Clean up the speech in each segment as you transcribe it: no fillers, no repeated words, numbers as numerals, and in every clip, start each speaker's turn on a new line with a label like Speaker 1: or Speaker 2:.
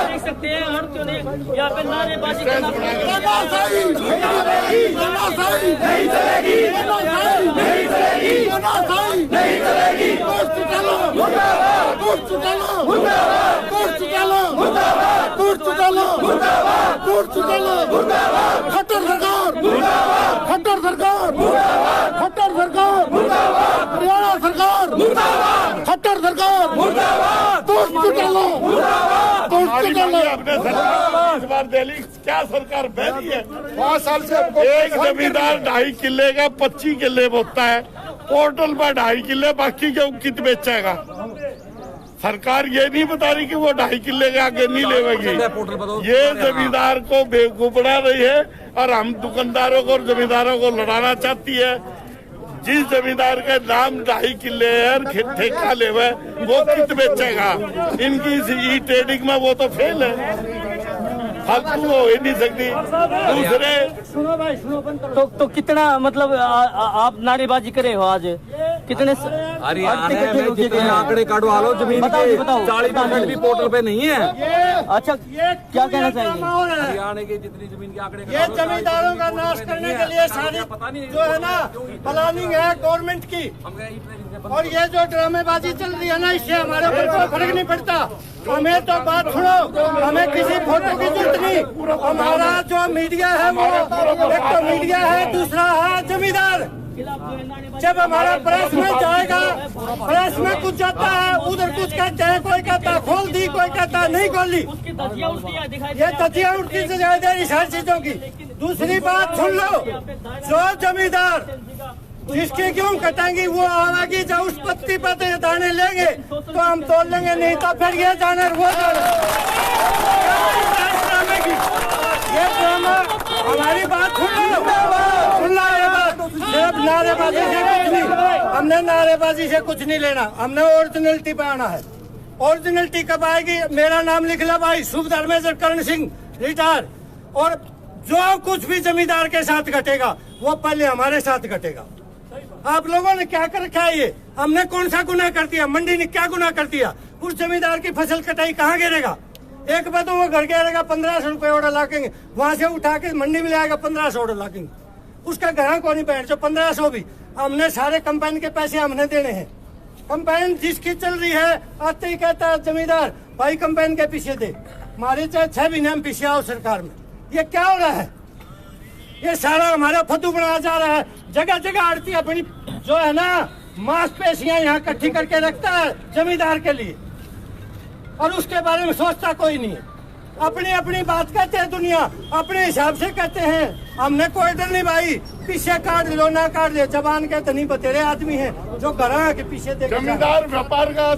Speaker 1: देख सकते हैं हर क्यों नहीं यहाँ पे नारेबाजी करना
Speaker 2: खट्टर सरकार हरियाणा सरकार खट्टर सरकार
Speaker 3: इस बार दिल्ली क्या सरकार बैठी है। 5 साल से एक जमींदार 2.5 किले का 25 किले बोता है, पोर्टल पर 2.5 किले, बाकी के कित बेचेगा। सरकार ये नहीं बता रही कि वो 2.5 किले के आगे नहीं लेगी। ये जमींदार को बेवकूफ बना रही है और हम दुकानदारों को और जमींदारों को लड़ाना चाहती है। जिस जमींदार का नाम 2.5 किले है ठेका ले वो कित बेचेगा। इनकी ई ट्रेडिंग में वो तो फेल है, फालतू हो ही नहीं सकती। दूसरे
Speaker 1: तो कितना मतलब आप नारेबाजी करे हो आज कितने
Speaker 4: आंकड़े काटवा लो जमीन के 40% भी पोर्टल पे नहीं है।
Speaker 1: अच्छा क्या कहना चाहेंगे?
Speaker 4: हरियाणा की जितनी जमीन के आंकड़े
Speaker 2: ये जमींदारों का नाश करने के लिए सारी जो है ना प्लानिंग है गवर्नमेंट की, और ये जो ड्रामेबाजी चल रही है ना इससे हमारे ऊपर कोई फर्क नहीं पड़ता। हमें तो बात सुनो, हमें किसी फोटो की जरूरत नहीं। हमारा जो मीडिया है वो एक तो मीडिया है, दूसरा है जमींदार। जब हमारा प्रेस में जाएगा, प्रेस में कुछ जाता है, उधर कुछ कहते हैं, कोई कहता खोल दी, कोई कहता नहीं खोली। ये तजिया उल्टी से जाए दे रही सारी चीजों की। दूसरी बात सुन लो, जो जमींदार जिसकी क्यों कटेंगी वो आवागी जब उस पत्ती पर दाने लेंगे तो हम तोड़ लेंगे, नहीं तो फिर ये जाने वो ये ड्रामा। हमारी बात सुन लो ये बात, सिर्फ नारेबाजी से कुछ नहीं, हमने नारेबाजी से कुछ नहीं लेना, हमने ओरिजिनलिटी पे आना है। ओरिजिनलिटी कब आएगी? मेरा नाम लिख लो भाई, सूबेदार मेजर करण सिंह रिटायर। और जो कुछ भी जमींदार के साथ घटेगा वो पहले हमारे साथ घटेगा। आप लोगों ने क्या कर रखा है? ये हमने कौन सा गुनाह कर दिया? मंडी ने क्या गुनाह कर दिया? उस जमींदार की फसल कटाई कहाँ गिरेगा? एक बार तो वो घर गिरेगा 1500 रुपए ऑर्डर लाकेंगे, वहां से उठा के मंडी में लाएगा 1500 ऑर्डर लाकेंगे, उसका ग्राहक को नहीं बैठ जो 1500 भी हमने सारे कंपाइन के पैसे हमने देने हैं। कंपाइन जिसकी चल रही है आते ही कहता है जमींदार भाई कंपाइन के पीछे दे, हमारे चाहे 6 महीने हम पीछे आओ सरकार में। ये क्या हो रहा है? ये सारा हमारा फद्दू बनाया जा रहा है। जगह जगह आड़ती अपनी जो है ना मांसपेशियां यहाँ इकट्ठी करके रखता है जमींदार के लिए, और उसके बारे में सोचता कोई नहीं है। अपनी अपनी बात कहते हैं, दुनिया अपने हिसाब से कहते हैं। हमने कोई डर नहीं भाई, पीछे काट लो ना काट ले, जबान के धनी बतेरे आदमी हैं जो घर के पीछे देखे।
Speaker 3: जमींदार व्यापार का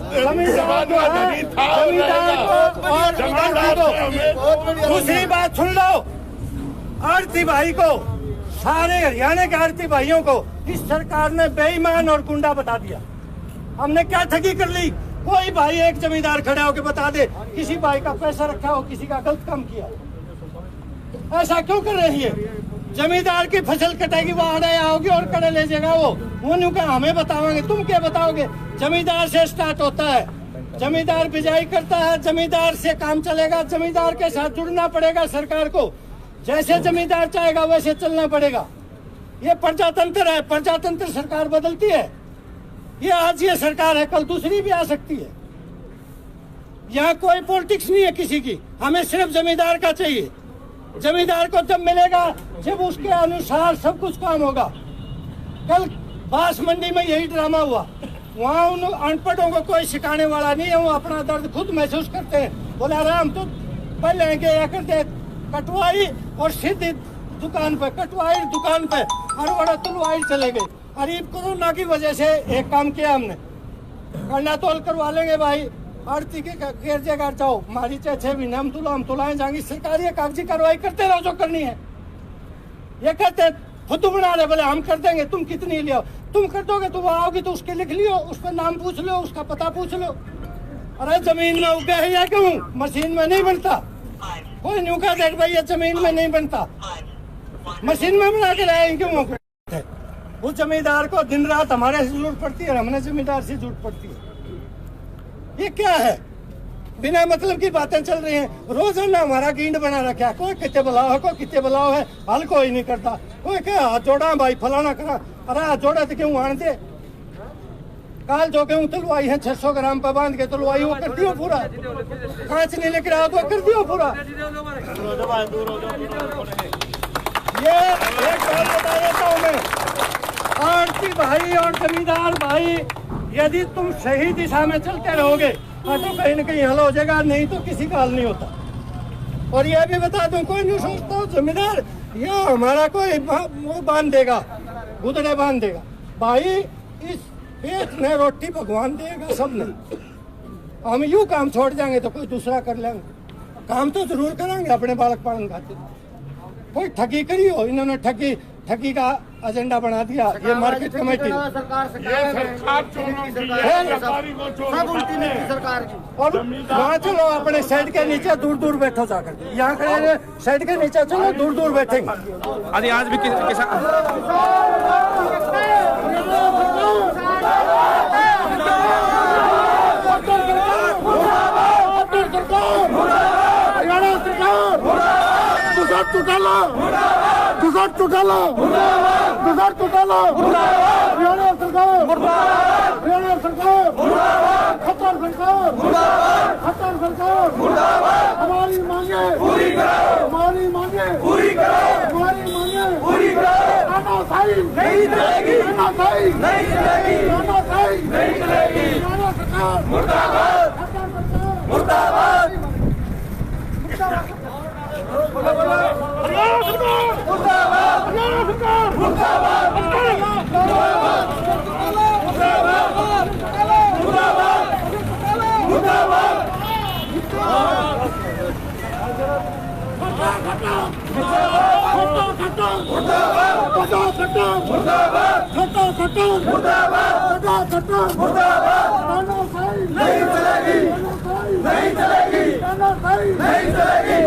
Speaker 2: दूसरी बात सुन लो, आड़ती भाई को, सारे हरियाणा के आड़ती भाइयों को इस सरकार ने बेईमान और गुंडा बता दिया। हमने क्या ठगी कर ली? कोई भाई एक जमींदार खड़ा होकर बता दे किसी भाई का पैसा रखा हो, किसी का गलत काम किया। ऐसा क्यों कर रही है? जमींदार की फसल कटेगी वो आड़े आओगी और कड़े ले जाएगा वो क्या हमें बताओगे? तुम क्या बताओगे? जमींदार से स्टार्ट होता है, जमींदार बिजाई करता है, जमींदार से काम चलेगा, जमींदार के साथ जुड़ना पड़ेगा सरकार को। जैसे जमींदार चाहेगा वैसे चलना पड़ेगा। ये प्रजातंत्र है, प्रजातंत्र सरकार बदलती है। ये आज ये सरकार है, कल दूसरी भी आ सकती है। यहाँ कोई पॉलिटिक्स नहीं है किसी की, हमें सिर्फ जमींदार का चाहिए। जमींदार को जब मिलेगा जब उसके अनुसार सब कुछ काम होगा। कल बांस मंडी में यही ड्रामा हुआ, वहाँ उन अनपढ़ों को कोई सिखाने वाला नहीं है, वो अपना दर्द खुद महसूस करते हैं। बोला राम तो पहले गया करते कटवाई और सीधी दुकान पे, कटवाई दुकान पे और बड़ा तुलवाई चले गए। अरे कोरोना की वजह से एक काम किया हमने, करना तोल करवा लेंगे भाई, आड़ती के घेर जगह जाओ, हमारी चाहे 6 महीने हम तुलाएं जाएंगे, सरकारी कागजी कार्रवाई करते रहो जो करनी है। ये कहते फुद्दू बना रहे, बोले हम कर देंगे, तुम कितनी लियो, तुम कर दोगे तो वो आओगे तो उसके लिख लियो, उस पर नाम पूछ लो, उसका पता पूछ लो। अरे जमीन में उगे है या क्यों? मशीन में नहीं बनता। कोई न्यू का देख भाई ये जमीन में नहीं बनता, मशीन में बना के लाए क्यों? उस जमींदार को दिन रात हमारे से जरूरत पड़ती है, हमने जमींदार से जरूरत पड़ती है। ये क्या है? बिना मतलब की बातें चल रही हैं। रोजाना हमारा गींड बना रखा है, कोई कितने बुलाओ है, कोई कितने बुलाओ है, हल कोई नहीं करता। कोई क्या हाथ जोड़ा भाई फलाना करा, अरे हाथ जोड़ा तो क्यों आन दे। काल जो गेहूं तुलवाई है 600 ग्राम पर बांध के तुलवाई, वो कर दियो पूरा। कांच नहीं लेकर आओ तो कर दियो पूरा। ये एक बात बता देता हूँ मैं, आरती भाई और जमींदार भाई, यदि तुम सही दिशा में चलते रहोगे तो कहीं न कहीं हल हो जाएगा, नहीं तो किसी का हल नहीं होता। और यह भी बता दूं, कोई नहीं सोचता जमींदार या हमारा कोई वो बांध देगा, गुदड़े बांध देगा। भाई इस पेट में रोटी भगवान देगा सब ने। हम यूं काम छोड़ जाएंगे तो कोई दूसरा कर लेंगे। काम तो जरूर करेंगे अपने बालक पालन खातिर। कोई ठगी करी हो, इन्होंने ठगी का एजेंडा बना दिया। ये मार्केट कमेटी और वहाँ चलो अपने साइड के नीचे दूर दूर बैठो जाकर, यहाँ खड़े साइड के नीचे चलो दूर दूर बैठेंगे।
Speaker 4: अरे आज भी किसान
Speaker 5: हमारी मांगे पूरी करो, हमारी मांगे पूरी करो, हमारी मांगे पूरी करो। तानाशाही नहीं चलेगी, तानाशाही नहीं चलेगी, तानाशाही नहीं चलेगी। हरियाणा सरकार मुर्दाबाद, मुर्दाबाद, मुर्दाबाद, हरियाणा सरकार मुर्दाबाद, हरियाणा सरकार मुर्दाबाद, मुर्दाबाद, मुर्दाबाद, मुर्दाबाद। नहीं चलेगी, नहीं चलेगी, नहीं चलेगी।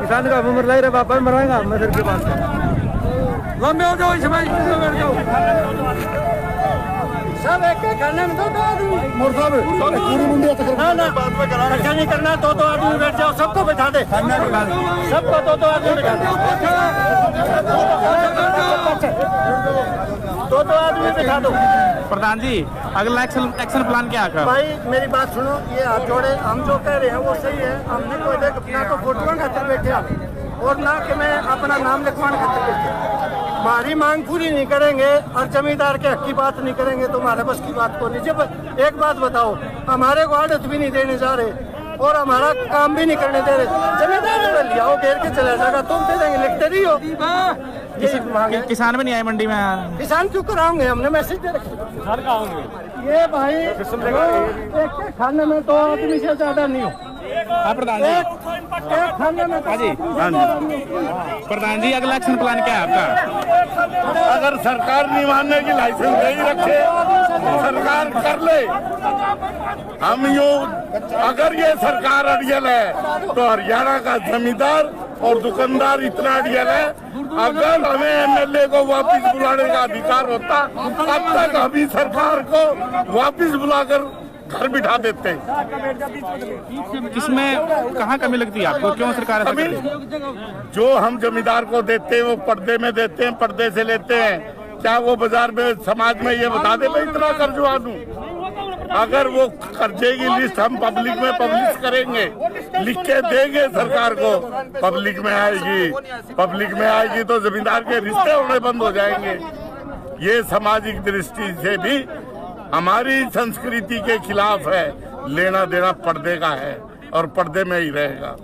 Speaker 4: किसान का उम्र लग रहा पापा मराएगा मैं फिर के पास लंबे हो जाओ, इसमें बैठ जाओ।
Speaker 2: सब एक खाने में दो आदमी पूरी मुंडिया इकट्ठा नहीं करना। दो आदमी बैठ जाओ, सबको बैठा दे, सबको दो आदमी बैठा दे, दो आदमी बैठा दो।
Speaker 4: प्रधान जी अगला एक्शन प्लान क्या है?
Speaker 2: भाई मेरी बात सुनो, ये हाथ जोड़े, हम जो कह रहे हैं वो सही है। हमने कोई ना तो फोटो खातिर बैठे और ना कि मैं अपना नाम लिखवाने खातिर बैठे। हमारी मांग पूरी नहीं करेंगे और जमींदार के हक की बात नहीं करेंगे तो हमारे बस की बात को नहीं। जब एक बात बताओ, हमारे को आदत भी नहीं देने जा रहे और हमारा काम भी नहीं करने दे रहे। जमींदार को लिया हो घेर के चला जाएगा, तुम दे देंगे, लिखते नहीं हो।
Speaker 4: किसान भी नहीं आए मंडी में।
Speaker 2: किसान क्यों कराओगे? हमने मैसेज दे रखे। ये भाई एक खाने में 2 आदमी से ज्यादा नहीं हो।
Speaker 4: प्रधान जी,
Speaker 2: एक खाने में
Speaker 4: हाँ जी प्रधान जी अगला एक्शन प्लान क्या है आपका?
Speaker 3: अगर सरकार नहीं मानने की लाइसेंस नहीं रखे, सरकार कर ले। हम अगर ये सरकार अड़ियल है तो हरियाणा का जमींदार और दुकानदार इतना अड़ियल है। अगर हमें एमएलए को वापस बुलाने का अधिकार होता, अब तक अभी सरकार को वापस बुलाकर घर बिठा देते हैं।
Speaker 4: किसमें कहाँ कमी लगती है आपको? क्यों सरकार ऐसा करती है?
Speaker 3: जो हम जमींदार को देते हैं वो पर्दे में देते हैं, पर्दे से लेते हैं। क्या वो बाजार में समाज में ये बता दे मैं इतना कर्जवा दूं? अगर वो कर्जे की लिस्ट हम पब्लिक में पब्लिश करेंगे, लिख के देंगे सरकार को, पब्लिक में आएगी तो जमींदार के रिश्ते होने बंद हो जाएंगे। ये सामाजिक दृष्टि से भी हमारी संस्कृति के खिलाफ है। लेना देना पर्दे का है और पर्दे में ही रहेगा।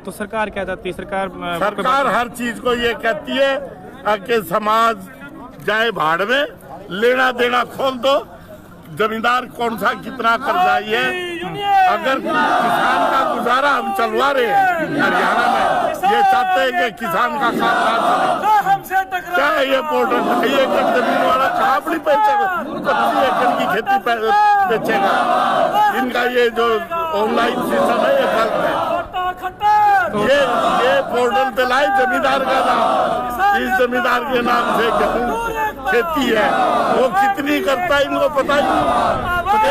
Speaker 6: तो सरकार क्या चाहती है?
Speaker 3: सरकार हर चीज को ये कहती है कि समाज जाए भाड़ में, लेना देना खोल दो, जमींदार कौन सा कितना कर्जा है। अगर किसान का गुजारा हम चलवा रहे हैं हरियाणा में, ये चाहते हैं कि किसान का कामकाज चले। क्या है ये पोर्टल? 2 एकड़ जमीन वाला कहाँ अपनी 25 एकड़ की खेती बेचेगा? इनका ये जो ऑनलाइन सिस्टम है ये गलत है। ये पोर्टल पे लाए जमींदार का नाम, इस जमींदार के नाम से गेहूं खेती है, वो कितनी करता है इनको पता ही नहीं।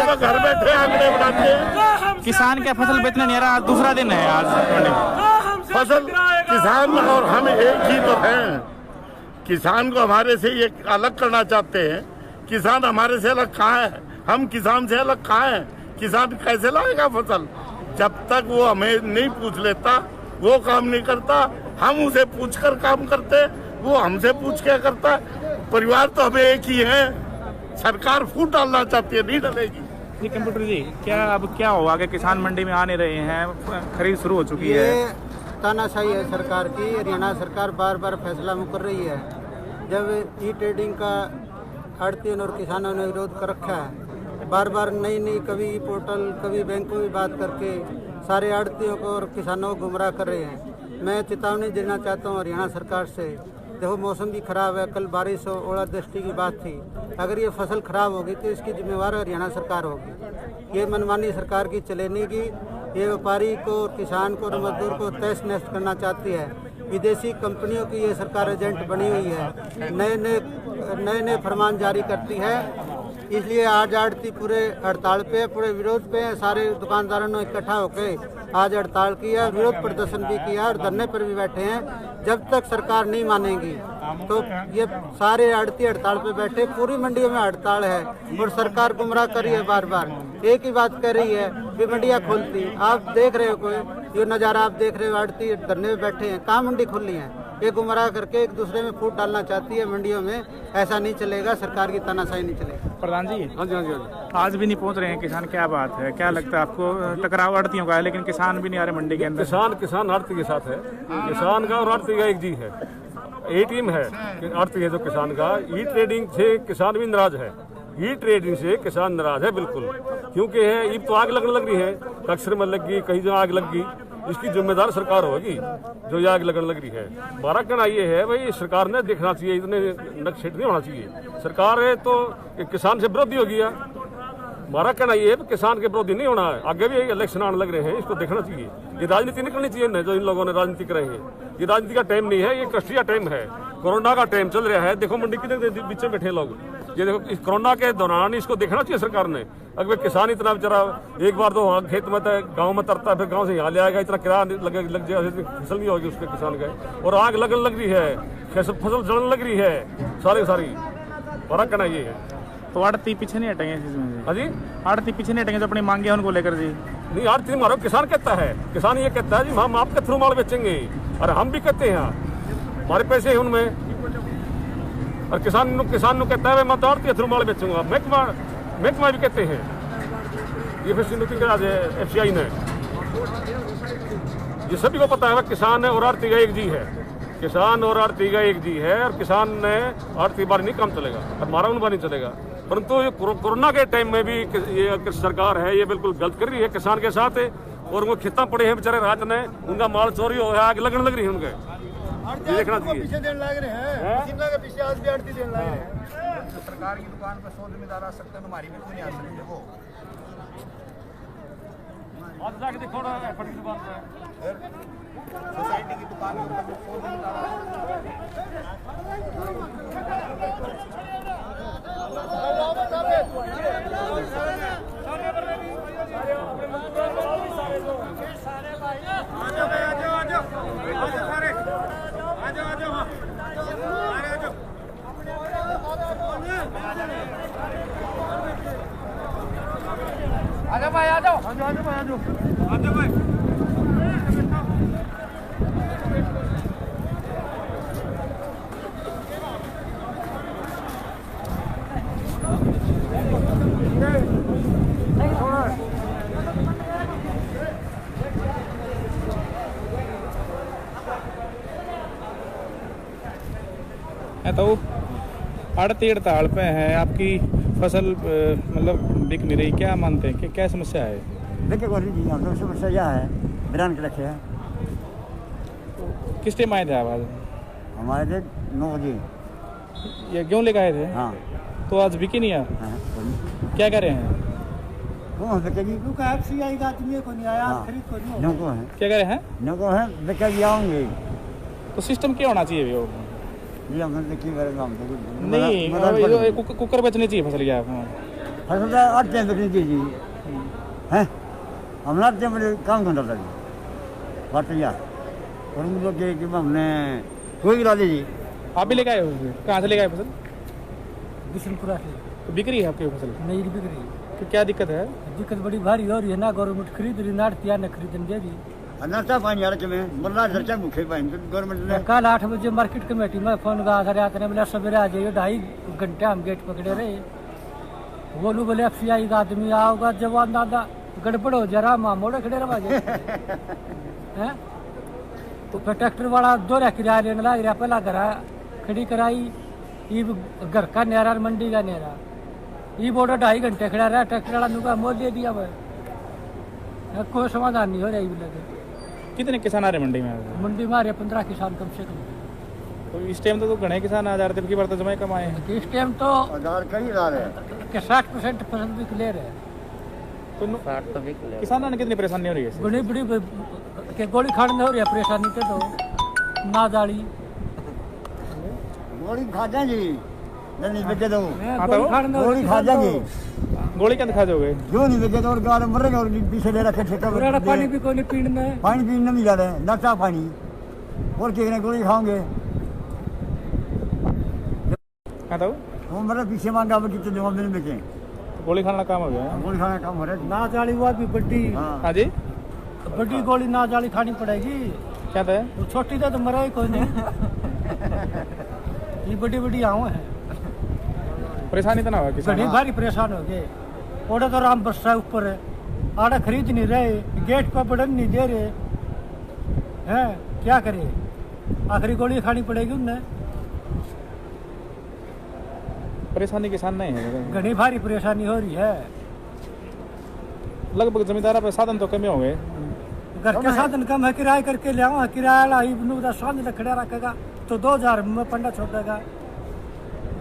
Speaker 3: तो घर बैठे आंकड़े बनाते हैं।
Speaker 6: किसान क्या फसल बेचने नहीं आ रहा? दूसरा दिन है आज
Speaker 3: फसल। किसान और हम एक ही तो हैं। किसान को हमारे से ये अलग करना चाहते हैं। किसान हमारे से अलग कहाँ है? हम किसान से अलग कहाँ है? किसान कैसे लाएगा फसल? जब तक वो हमें नहीं पूछ लेता, वो काम नहीं करता। हम उसे पूछकर काम करते, वो हमसे पूछ के करता। परिवार तो हमें एक ही है। सरकार फूट डालना चाहती है, नहीं डालेगी।
Speaker 6: जी कंप्यूटर जी, क्या होगा कि किसान मंडी में आ नहीं रहे हैं? खरीद शुरू हो चुकी है।
Speaker 7: ये तानाशाही है सरकार की। हरियाणा सरकार बार बार फैसला मुकर रही है। जब ई ट्रेडिंग का आड़तियों और किसानों ने विरोध कर रखा है, बार बार नई कभी ई पोर्टल कभी बैंकों की बात करके सारे आड़तियों को और किसानों को गुमराह कर रहे हैं। मैं चेतावनी देना चाहता हूँ हरियाणा सरकार से। देखो मौसम भी खराब है, कल बारिश और ओलावृष्टि की बात थी। अगर ये फसल खराब होगी तो इसकी जिम्मेवार हरियाणा सरकार होगी। ये मनमानी सरकार की चलेने की, ये व्यापारी को, किसान को और मजदूर को तहस नहस करना चाहती है। विदेशी कंपनियों की ये सरकार एजेंट बनी हुई है, नए फरमान जारी करती है। इसलिए आज आड़ती पूरे हड़ताल पे, पूरे विरोध पे हैं। सारे दुकानदारों ने इकट्ठा होकर आज हड़ताल किया, विरोध प्रदर्शन भी किया और धरने पर भी बैठे हैं। जब तक सरकार नहीं मानेगी तो ये सारे आड़ती हड़ताल पे बैठे। पूरी मंडियों में हड़ताल है और सरकार गुमराह कर रही है। बार बार एक ही बात कह रही है कि मंडियाँ खोलती। आप देख रहे हो कोई ये नज़ारा, आप देख रहे हो आड़ती धरने में बैठे हैं, कहाँ मंडी खुली है? ये गुमराह करके एक दूसरे में फूट डालना चाहती है मंडियों में। ऐसा नहीं चलेगा, सरकार की तानाशाही नहीं चलेगी।
Speaker 6: प्रधान जी, हाँ जी, आज भी नहीं पहुंच रहे हैं किसान, क्या बात है? क्या लगता है आपको? टकराव आड़तियों का है लेकिन किसान भी नहीं आ रहे मंडी के अंदर।
Speaker 8: किसान आड़ती के साथ है। किसान का और आड़ती का एक जी है, एक टीम है। आड़ती है जो किसान का। ई ट्रेडिंग से किसान भी नाराज है। ई ट्रेडिंग से किसान नाराज है बिल्कुल, क्योंकि है ईब तो आग लगने लग रही है। अक्सर में लग गई, कहीं जो आग लग गई, इसकी जिम्मेदार सरकार होगी जो ये आग लगने लग रही है। हमारा कहना ये है भाई, सरकार ने देखना चाहिए, इतने नक्शेट नहीं होना चाहिए। सरकार है तो किसान से विरोधी हो गया। हमारा कहना ये है कि किसान के विरोधी नहीं होना है। आगे भी इलेक्शन आने लग रहे हैं, इसको देखना चाहिए। ये राजनीति नहीं करनी चाहिए जो इन लोगों ने राजनीति कर रहे हैं। ये राजनीति का टाइम नहीं है, ये कष्टिया टाइम है। कोरोना का टाइम चल रहा है। देखो मंडी कितने बीच में बैठे लोग। ये देखो इस कोरोना के दौरान इसको देखना चाहिए सरकार ने। अगर किसान इतना बेचारा एक बार तो खेत में गांव में तरता है, फिर गांव से यहाँ ले आएगा, इतना किराया लग जाए, फसल नहीं होगी उसके किसान का। और आग लगने लग रही है, फसल जलने लग रही है सारी। बड़ा कहना ये है।
Speaker 6: तो आड़ती पीछे नहीं हटेंगे इसमें?
Speaker 8: हाँ जी,
Speaker 6: आड़ती पीछे नहीं हटेंगे जो अपनी मांगे उनको लेकर जी?
Speaker 8: नहीं, आड़ती मारो किसान कहता है। किसान ये कहता है जी हम आपके थ्रू माल बेचेंगे, और हम भी कहते हैं हमारे पैसे हैं उनमें। और किसान कहता है मैं तो आड़ती थ्रू माल बेचूंगा। महकमा भी कहते हैं। ये फिर मीटिंग करा दे FCI ने। ये सभी को पता है किसान है और आड़ती का एक जी है। किसान और आड़ती का एक जी है, और किसान ने आड़ती बार नहीं काम चलेगा, हमारा उन बार नहीं चलेगा। परंतु ये कोरोना के टाइम में भी ये सरकार है, ये बिल्कुल गलत कर रही है किसान के साथ। और वो खेता पड़े हैं बेचारे रात ने, उनका माल चोरी हो आग लगने लग रही है उनके। ये देखना चाहिए।
Speaker 5: पीछे देने लग रहे हैं, जिनका के पीछे आज भी आड़ती देने लग रहे हैं।
Speaker 9: सरकार की दुकान पर 100 जिम्मेदार आ सकते हैं, हमारी भी क्यों नहीं आ सकते? वो
Speaker 8: आज जाके देखो ना दुकान पे,
Speaker 9: सोसाइटी की दुकान के ऊपर 100 जिम्मेदार
Speaker 6: तो आड़ती हड़ताल पे है, आपकी फसल मतलब बिक नहीं रही, क्या मानते हैं कि क्या समस्या है?
Speaker 10: देखिए गौरी जी, हम लोग समस्या यह है, बिरान के रखे हैं।
Speaker 6: किस टाइम आए थे आप आज?
Speaker 10: हमारे थे 9 बजे।
Speaker 6: ये क्यों लेकर आए थे?
Speaker 10: हाँ।
Speaker 6: तो आज बिकी नहीं आप?
Speaker 10: हाँ,
Speaker 6: क्या कर रहे हैं?
Speaker 10: कौन बिकेगी?
Speaker 7: FCI का आदमी को नहीं आया,
Speaker 10: हाँ।
Speaker 7: खरीद को नहीं
Speaker 10: नो को है,
Speaker 6: क्या करे हैं?
Speaker 10: नो को है, बिकेगी आऊँगे।
Speaker 6: तो सिस्टम क्या होना चाहिए वो?
Speaker 10: ये हमने देखी करेगा हम
Speaker 6: नहीं, कुकर बेचनी चाहिए फसल क्या?
Speaker 10: फसल तो 8 टाइम बेचनी चाहिए हैं। हम 8 टाइम काम करता था बात यार, और उन लोग कि हमने कोई गिरा लीजिए।
Speaker 6: आप भी लेकर आए हो? कहाँ से लेकर आए फसल?
Speaker 7: बिशनपुरा से।
Speaker 6: तो बिक रही है आपकी फसल?
Speaker 7: नहीं बिक रही।
Speaker 6: तो क्या दिक्कत है?
Speaker 7: दिक्कत बड़ी भारी हो रही है ना, गवर्नमेंट खरीद रही, नाड़तिया न खरीदन दे रही।
Speaker 10: नर्चा पानी यार के में मरना नर्चा मुखे पानी गवर्नमेंट ने।
Speaker 7: कल 8 बजे मार्केट कमेटी में फोन गा कर आते ने, बोले सवेरे आ जाइए, 2.5 घंटे हम गेट पकड़े रहे। बोलू बोले FCI का आदमी आओगा, जवान दादा गड़बड़ हो जरा मामोड़े खड़े रहा हैं। तो फिर ट्रैक्टर वाला 2 किराया लेने लग रहा, पहला घर खड़ी कराई, ये घर का नेरा मंडी का नेरा, ये बोर्डर 2.5 घंटे खड़ा रहा। ट्रैक्टर वाला नुका मोल दे दिया, वह कोई समाधान नहीं हो रहा। लगे
Speaker 6: कितने किसान आ रहे मंडी में?
Speaker 7: मंडी में आ रहे 15 किसान कम से कम।
Speaker 6: तो इस टाइम तो घने किसान आ जा रहे थे, की बार तो जमा कमाए हैं।
Speaker 7: इस टाइम तो 60% फसल भी क्लियर है।
Speaker 6: तो किसानों ने कितनी परेशानी हो रही है?
Speaker 7: बड़ी बड़ी के गोली खाने हो रही है परेशानी के, तो ना दाड़ी
Speaker 10: गोली खा जाएंगे नहीं बेचे तो
Speaker 7: गोली
Speaker 10: खा जाएंगे।
Speaker 6: गोली क्या खा जाओगे?
Speaker 10: क्यों नहीं बेचे तो और गाड़ मरेंगे, और पीछे ले रखे ठेका
Speaker 7: पानी भी कोई नहीं पीना है,
Speaker 10: पानी पीने नहीं जा रहे, नशा पानी और क्या गोली खाओगे? वो मतलब पीछे मांगा कितने जवाब नहीं बेचे,
Speaker 6: गोली खाना काम हो गया।
Speaker 10: गोली खाना काम हो रहा है।
Speaker 7: ना जाली हुआ भी बड्डी।
Speaker 6: हाँ जी,
Speaker 7: बड्डी गोली ना जाली खानी पड़ेगी।
Speaker 6: क्या था?
Speaker 7: वो छोटी तो मरा ही कोई नहीं। ये बड़ी बड़ी आऊ है,
Speaker 6: परेशानी तो ना हो किसान?
Speaker 7: बड़ी भारी परेशान हो गए। ओडे तो राम बस्सा ऊपर है, आड़ा खरीद नहीं रहे, गेट पर बढ़न नहीं दे रहे हैं, क्या करे? आखिरी गोली खानी पड़ेगी उन्हें।
Speaker 6: परेशानी किसान नहीं है,
Speaker 7: घनी भारी परेशानी हो रही है।
Speaker 6: लगभग जमींदारा पे साधन तो कम हो गए,
Speaker 7: घर के साधन कम है, किराए करके ले आओ, किराया सामने खड़ा रखेगा तो 2000 में पंडा छोड़ेगा।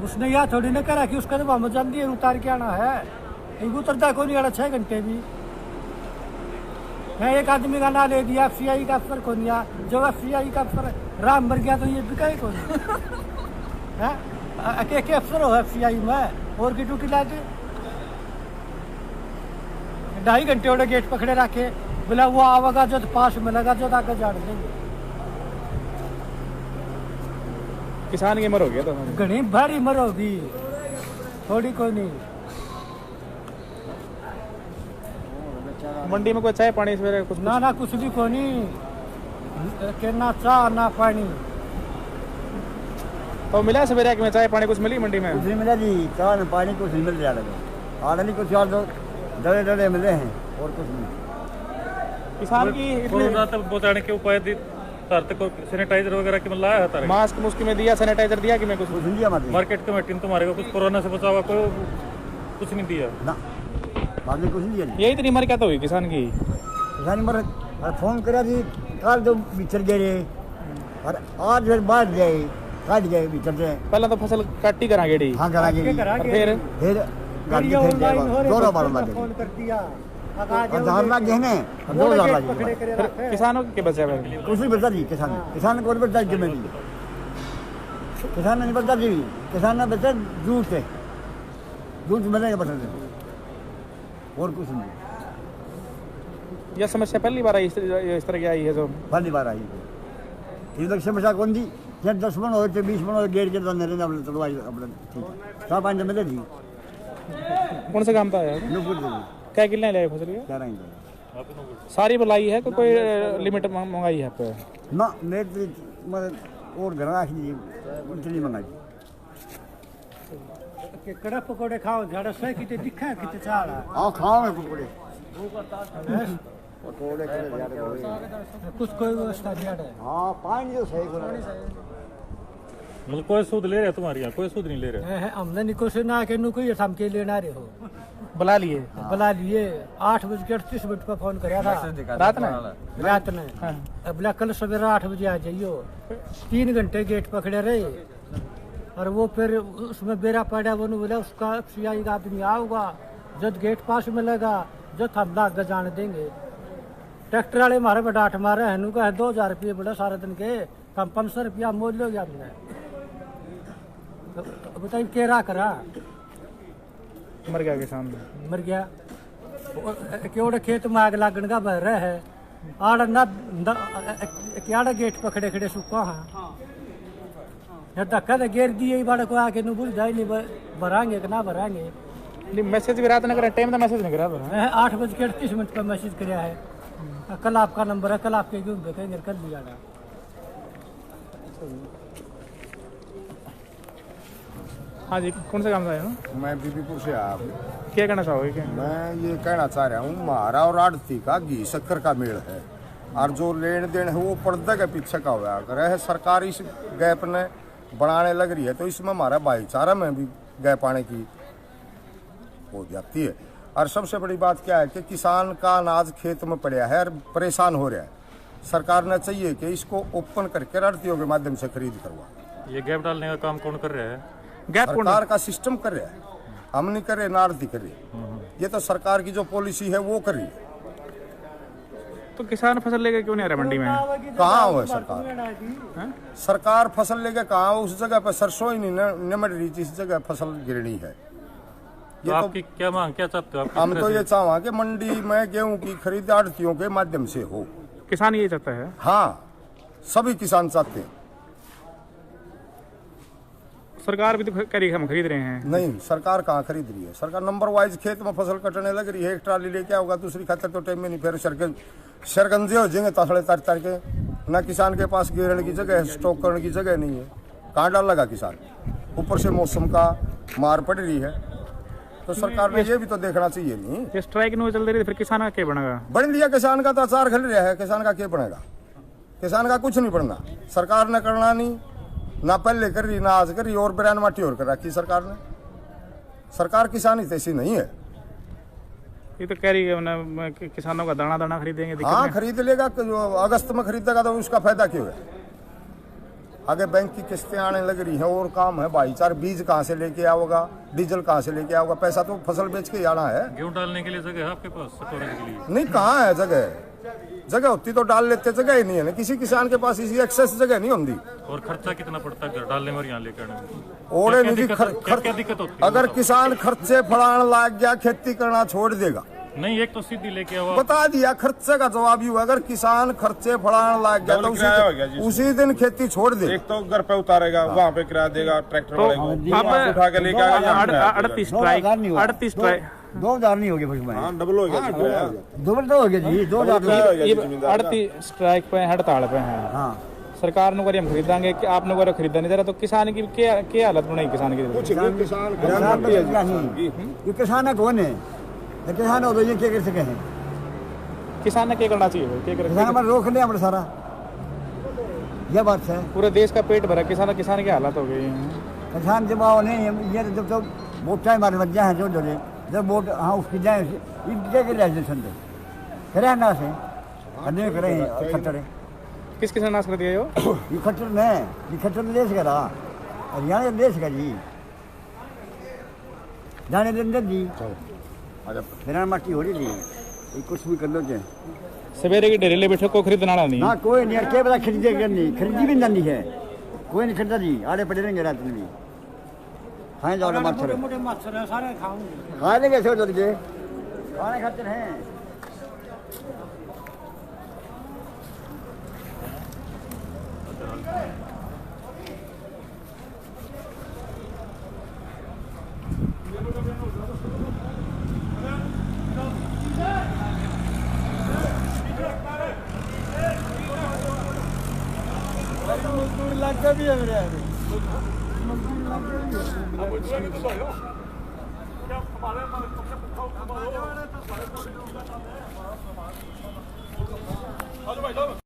Speaker 7: उसने यह थोड़ी न करा कि उसका तो जल्दी है उतार के आना है, उतरता को नहीं आना 6 घंटे भी है। एक आदमी का ना ले दिया, FCI का अफसर को नहीं, जो FCI का अफसर राम मर गया तो ये बिका ही कौन है? के अफसर हो FCI में और की ड्यूटी लाके 2.5 घंटे वाले गेट पकड़े रखे, बोला वो आवेगा जो पास मिलेगा जो आगे जान देंगे।
Speaker 6: किसान की मर हो गया तो
Speaker 7: घनी भारी मर होगी, थोड़ी कोई नहीं।
Speaker 6: मंडी में कोई चाय पानी सवेरे कुछ?
Speaker 7: ना कुछ भी कोई नहीं, के ना चाह ना पानी।
Speaker 6: तो मिला सवेरे में चाय पानी कुछ मिली मंडी में?
Speaker 10: कुछ नहीं मिला जी, चाय में पानी कुछ नहीं मिल रहा है, आदमी कुछ और दड़े दड़े मिले हैं और कुछ नहीं।
Speaker 6: किसान की
Speaker 11: कोरोना तक बचाने के उपाय को सैनिटाइजर वगैरह की लाया था,
Speaker 6: मास्क मुस्क में दिया, सैनिटाइजर दिया कि मैं कुछ
Speaker 10: दिया?
Speaker 11: मार्केट कमेटी ने तुम्हारे को कुछ कोरोना से बचावा को कुछ नहीं दिया
Speaker 10: ना, बाद में कुछ नहीं दिया।
Speaker 6: यही इतनी मर क्या तो हुई किसान की?
Speaker 10: किसान मर फोन करा जी, कल तो बिछड़ गए और आज फिर बाद गए, काट गए बिछड़ से।
Speaker 6: पहले तो फसल काटी करा गेड़ी।
Speaker 10: हाँ करा गई, फिर दौरा बार लग
Speaker 7: फोन कर दिया,
Speaker 10: 1000 लाख गए ने, 2000 लाख
Speaker 6: किसानों के बचा
Speaker 10: कुछ नहीं बचा जी। किसान को बचा कि नहीं, किसान ने नहीं बचा जी, किसान ने बचा दूध से, दूध मिलेगा बचा और कुछ नहीं।
Speaker 6: यह समस्या पहली बार आई इस तरह की आई है? जो
Speaker 10: पहली बार आई ये समस्या कौन थी? जब 10 मन हो 20 मन हो गेर के अपने 5 मिले जी।
Speaker 6: कौन सा काम था यार?
Speaker 10: क्या
Speaker 6: किले लाए फसल?
Speaker 10: क्या रहेंगे
Speaker 6: सारी बुलाई है कोई लिमिट मंगाई है पे
Speaker 10: ना मेरे मतलब और घर आखी इतनी मंगाई
Speaker 7: कड़ा पकौड़े खाओ झाड़ा से किते दिखा है किते चाला
Speaker 10: हाँ खाओ मैं पकौड़े पकौड़े
Speaker 7: कुछ कोई व्यवस्था दिया है
Speaker 10: हाँ पानी जो सही करो
Speaker 11: मतलब कोई सूद ले रहे तुम्हारे यहाँ कोई सूद नहीं ले रहे
Speaker 7: हमने निको से ना के नु कोई हम के लेना रहे हो
Speaker 6: बुला लिए
Speaker 7: 8:38 पर फोन कराया था
Speaker 6: रात में
Speaker 7: अब कल सवेरे 8 बजे आ जाइयो 3 घंटे गेट पकड़े रहे और वो फिर उसमें बेरा पड़ा वो बोला उसका सीआई का आदमी आओगा जब गेट पास में लगा जब हम आगे जाने देंगे ट्रैक्टर वाले मारे बडाट मारे हनु का 2000 रुपये बोला सारे दिन के कम 500 रुपया मोल लो गया हमने तो बताइए केरा करा
Speaker 6: मर गया किसान
Speaker 7: मर गया क्यों खेत में आग लागन का बह रहा है आड़ ना क्या गेट पकड़े खड़े सुखा हाँ धक्का तो गेर दिए बड़ा को आके नु बुझ जाए नहीं भराएंगे कि ना भराएंगे
Speaker 6: नहीं मैसेज भी रात न करा टाइम तो मैसेज नहीं करा
Speaker 7: 8:38 पर मैसेज कराया है कल आपका नंबर है कल आपके क्यों देखेंगे कल लिया ना
Speaker 6: हाँ जी कौन सा काम था ना
Speaker 12: मैं बीबीपुर से आया हूँ।
Speaker 6: क्या कहना चाहोगे क्या
Speaker 12: मैं ये कहना चाह रहा हूँ हमारा और आड़ती का घी शक्कर का मेल है और जो लेन देन है वो पर्दे के पीछे का हुआ कर है सरकार इस गैप ने बढ़ाने लग रही है तो इसमें हमारा भाईचारा में भी गैप आने की हो जाती है। और सबसे बड़ी बात क्या है कि किसान का अनाज खेत में पड़ा है और परेशान हो रहा है। सरकार ने चाहिए कि इसको ओपन करके आड़तियों के माध्यम से खरीद करवा।
Speaker 11: ये गैप डालने का काम कौन कर रहा है?
Speaker 6: गैप
Speaker 12: सरकार का सिस्टम कर रहा है, हम नहीं कर रहे, ना आड़ती कर रही। ये तो सरकार की जो पॉलिसी है वो कर रही है।
Speaker 6: तो किसान फसल लेके क्यों नहीं आ रहा मंडी में?
Speaker 12: कहाँ हुआ सरकार? सरकार फसल लेके कहाँ? उस जगह पे सरसों ही नहीं निमट रही जिस जगह फसल गिरनी है।
Speaker 11: तो आपकी क्या मांग, क्या चाहते हो?
Speaker 12: हम तो ये चाहवा कि मंडी में गेहूं की खरीद आड़तियों के माध्यम से हो।
Speaker 6: किसान ये चाहता है?
Speaker 12: हाँ, सभी किसान चाहते हैं।
Speaker 6: सरकार भी तो कह रही है हम खरीद रहे हैं।
Speaker 12: नहीं, सरकार कहाँ खरीद रही है? सरकार नंबर वाइज खेत में फसल कटने लग रही है। एक ट्राली लेके आओगा, दूसरी खातर तो टाइम में नहीं, फिर सरगंजे हो जाएंगे तसड़े तर के। न किसान के पास गिरने की जगह है, स्टॉक करने की जगह नहीं है। कहाँ डाल लगा किसान? ऊपर से मौसम का मार पड़ रही है, तो सरकार ने ये भी तो देखना चाहिए। नहीं,
Speaker 6: स्ट्राइक नहीं चल रही, फिर किसान का क्या बनेगा?
Speaker 12: बन लिया किसान का तो अचार खिल रहा है, किसान का क्या बनेगा? किसान का कुछ नहीं बनना। सरकार ने करना नहीं, ना पहले कर रही, ना आज कर रही, और बयान माटी और कर रखी सरकार ने। सरकार किसानी ऐसी नहीं है।
Speaker 6: ये तो कह रही है किसानों का दाना दाना खरीदेंगे।
Speaker 12: हाँ, खरीद लेगा, अगस्त में खरीदेगा तो उसका फायदा क्यों है? आगे बैंक की किस्तें आने लग रही है और काम है भाईचार। बीज कहाँ से लेके आओगा, डीजल कहाँ से लेके आओगा? पैसा तो फसल बेच के आना है।
Speaker 11: गेहूं डालने के लिए जगह है आपके पास स्टोरेज के लिए?
Speaker 12: नहीं, कहाँ है जगह? जगह होती तो डाल लेते, जगह ही नहीं है ना किसी किसान के पास। इसी एक्सेस जगह नहीं होती।
Speaker 11: और खर्चा कितना पड़ता है डालने में और यहाँ लेकर आने में?
Speaker 12: और
Speaker 11: क्या दिक्कत होती है?
Speaker 12: अगर किसान खर्चे फड़ाने लग गया, खेती करना छोड़ देगा।
Speaker 11: नहीं, एक तो सीधी लेके आओ।
Speaker 12: बता दिया, खर्चे का जवाब ही हुआ। अगर किसान खर्चे फड़ाने लग गया तो उसी दिन खेती छोड़ दे।
Speaker 13: एक तो घर पे उतारेगा, वहाँ पे किराया देगा ट्रैक्टर वाले को, उठा के लेके आएगा।
Speaker 10: 38 स्ट्राइक 2000 नहीं हो गया,
Speaker 13: हाँ डबल हो गया,
Speaker 10: डबल तो हो गया जी। 2000
Speaker 6: 38 स्ट्राइक पे हड़ताल पे है।
Speaker 10: हाँ,
Speaker 6: सरकार ने हम खरीदांगे कि आपने को खरीदा नहीं जरा, तो किसान की क्या हालत बनाई? किसान की
Speaker 10: किसान कौन है? किसान हो तो ये क्या कर सके हैं?
Speaker 6: किसान ने क्या करना चाहिए?
Speaker 10: किसान पर रोक लिया सारा, यह बात है।
Speaker 6: पूरे देश का पेट भरा, किसान की हालत हो गई है।
Speaker 10: किसान जब आओ नहीं, ये जब तो वोट टाइम हमारे बच्चे हैं जो जब वोट हाँ उसकी जाए लाइसेंस दे करे ना से अन्य करें खट्टर।
Speaker 6: किस किसान नाश कर दिया
Speaker 10: ये खट्टर में? ये खट्टर देश का रहा, हरियाणा देश का जी। जाने देंगे जी, मेरा माटी हो रही थी, कुछ भी कर लो जे।
Speaker 6: सवेरे की डेरे ले बैठो, कोई खरीदना नहीं
Speaker 10: ना, कोई नहीं। क्या पता खरीदेगा नहीं, खरीदी भी नहीं है, कोई नहीं खरीदा जी। आड़े पड़े रहेंगे रात में भी, खाए जाओ मच्छर
Speaker 7: मच्छर सारे खाऊंगे,
Speaker 10: खा लेंगे सो जल्दी खाने खाते हैं।
Speaker 4: मजदूर इलाके भी है मेरे यहाँ
Speaker 3: अब उसमें भी तो दो क्या हमारे